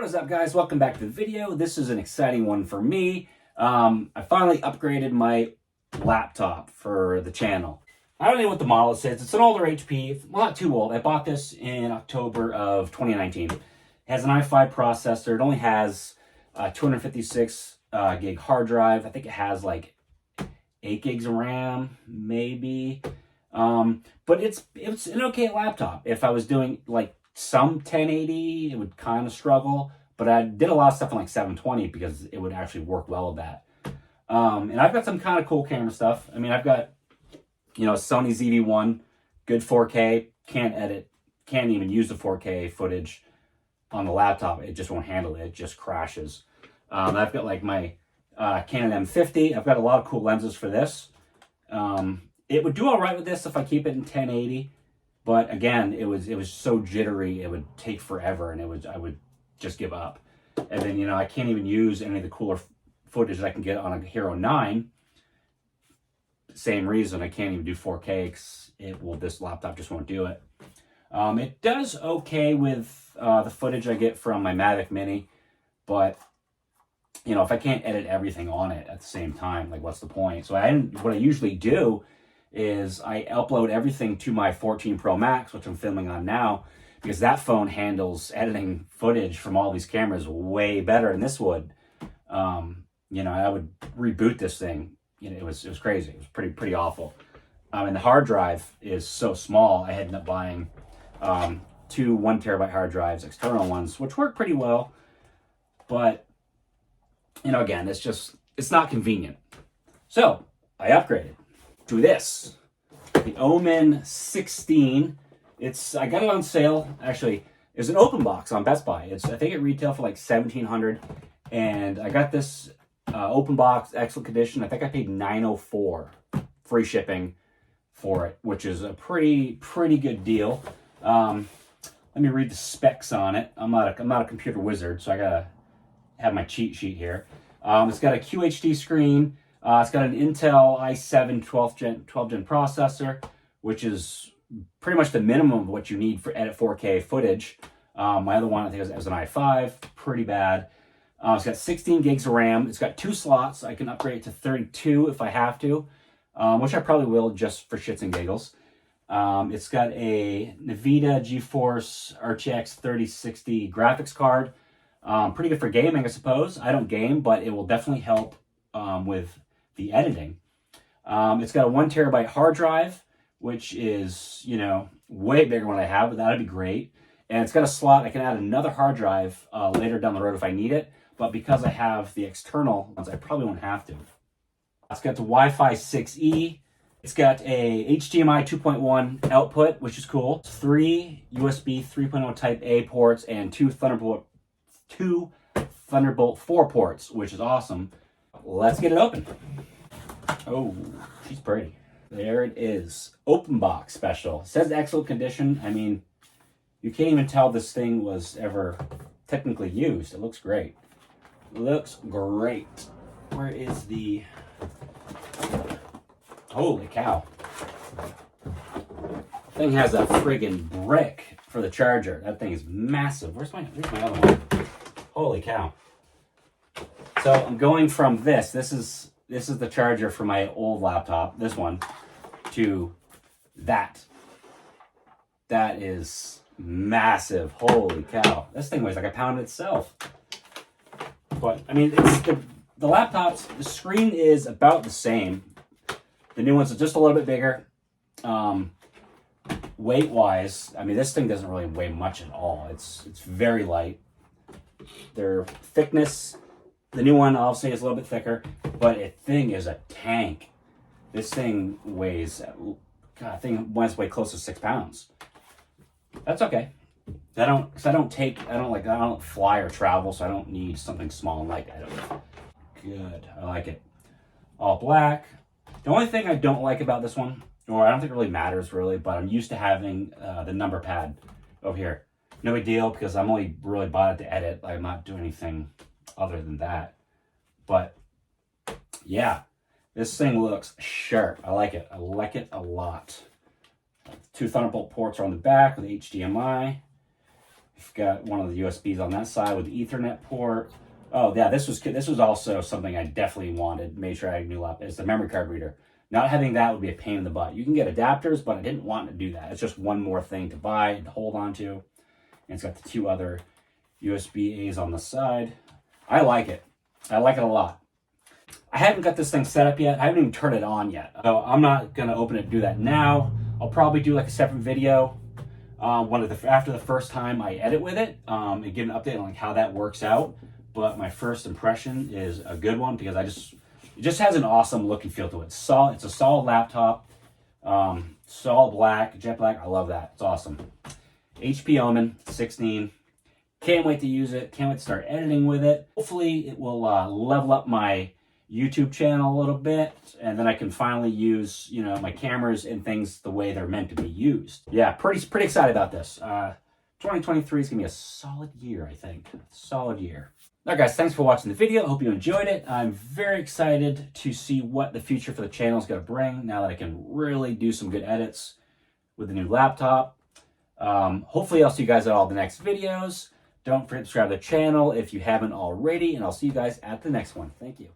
What is up, guys? Welcome back to the video. This is an exciting one for me. I finally upgraded my laptop for the channel. I don't know what the model says. It's an older HP, well, not too old. I bought this in October of 2019. It has an i5 processor. It only has 256 gig hard drive. I think it has like 8 gigs of RAM, maybe. But it's an okay laptop. If I was doing like some 1080, it would kind of struggle, but I did a lot of stuff on like 720 because it would actually work well with that. And I've got some kind of cool camera stuff. I mean, I've got, Sony ZV-1, good 4K, can't edit, can't even use the 4K footage on the laptop. It just won't handle it. It just crashes. I've got like my Canon M50. I've got a lot of cool lenses for this. It would do all right with this if I keep it in 1080. But again, it was so jittery, it would take forever, and I would just give up. And then, I can't even use any of the cooler footage that I can get on a Hero 9. Same reason, I can't even do 4K because this laptop just won't do it. It does okay with the footage I get from my Mavic Mini, but if I can't edit everything on it at the same time, like what's the point? So what I usually do is I upload everything to my 14 Pro Max, which I'm filming on now, because that phone handles editing footage from all these cameras way better than this would. I would reboot this thing. It was crazy. It was pretty awful. And the hard drive is so small, I ended up buying 2 1 terabyte hard drives, external ones, which work pretty well. But, again, it's not convenient. So I upgraded to this, the Omen 16. I got it on sale. Actually, it's an open box on Best Buy. I think it retailed for like $1,700, and I got this open box, excellent condition. I think I paid $904 free shipping for it, which is a pretty good deal. Let me read the specs on it. I'm not a computer wizard, so I gotta have my cheat sheet here. It's got a QHD screen. It's got an Intel i7 12th gen processor, which is pretty much the minimum of what you need for edit 4K footage. My other one, I think, was an i5, pretty bad. It's got 16 gigs of RAM. It's got 2 slots. I can upgrade it to 32 if I have to, which I probably will just for shits and giggles. It's got a NVIDIA GeForce RTX 3060 graphics card. Pretty good for gaming, I suppose. I don't game, but it will definitely help with the editing. It's got a 1 terabyte hard drive, which is, way bigger than what I have, but that'd be great. And it's got a slot. I can add another hard drive later down the road if I need it. But because I have the external ones, I probably won't have to. It's got the Wi-Fi 6E. It's got a HDMI 2.1 output, which is cool. 3 USB 3.0 Type A ports and 2 Thunderbolt 4 ports, which is awesome. Let's get it open. Oh, she's pretty. There it is. Open box special. It says excellent condition. I mean, you can't even tell this thing was ever technically used. It looks great. Looks great. Where is the... Holy cow. Thing has a friggin' brick for the charger. That thing is massive. Where's my other one? Holy cow. So I'm going from this is the charger for my old laptop, this one, to that. That is massive. Holy cow. This thing weighs like a pound itself. But, I mean, it's the laptops, the screen is about the same. The new ones are just a little bit bigger. Weight-wise, I mean, this thing doesn't really weigh much at all. It's very light. Their thickness... The new one, obviously, is a little bit thicker, but the thing is a tank. This thing weighs, God, I think it must weigh close to 6 pounds. That's okay. I don't fly or travel, so I don't need something small and light. Good, I like it. All black. The only thing I don't like about this one, or I don't think it really matters really, but I'm used to having the number pad over here. No big deal, because I'm only really bought it to edit. I'm not doing anything other than that. But yeah, this thing looks sharp. I like it. I like it a lot. 2 Thunderbolt ports are on the back with HDMI. You've got one of the USBs on that side with the Ethernet port. Oh yeah, this was also something I definitely wanted. Made sure I had a new laptop. It's the memory card reader. Not having that would be a pain in the butt. You can get adapters, but I didn't want to do that. It's just one more thing to buy and to hold on to. And it's got the two other USB-A's on the side. I like it. I like it a lot. I haven't got this thing set up yet. I haven't even turned it on yet. So I'm not going to open it and do that now. I'll probably do like a separate video after the first time I edit with it and give an update on like how that works out. But my first impression is a good one because it just has an awesome look and feel to it. It's a solid laptop, solid black, jet black. I love that. It's awesome. HP Omen 16. Can't wait to use it. Can't wait to start editing with it. Hopefully it will level up my YouTube channel a little bit, and then I can finally use, my cameras and things the way they're meant to be used. Yeah, pretty excited about this. 2023 is gonna be a solid year, I think. Solid year. All right, guys, thanks for watching the video. I hope you enjoyed it. I'm very excited to see what the future for the channel is gonna bring now that I can really do some good edits with the new laptop. Hopefully I'll see you guys at all the next videos. Don't forget to subscribe to the channel if you haven't already, and I'll see you guys at the next one. Thank you.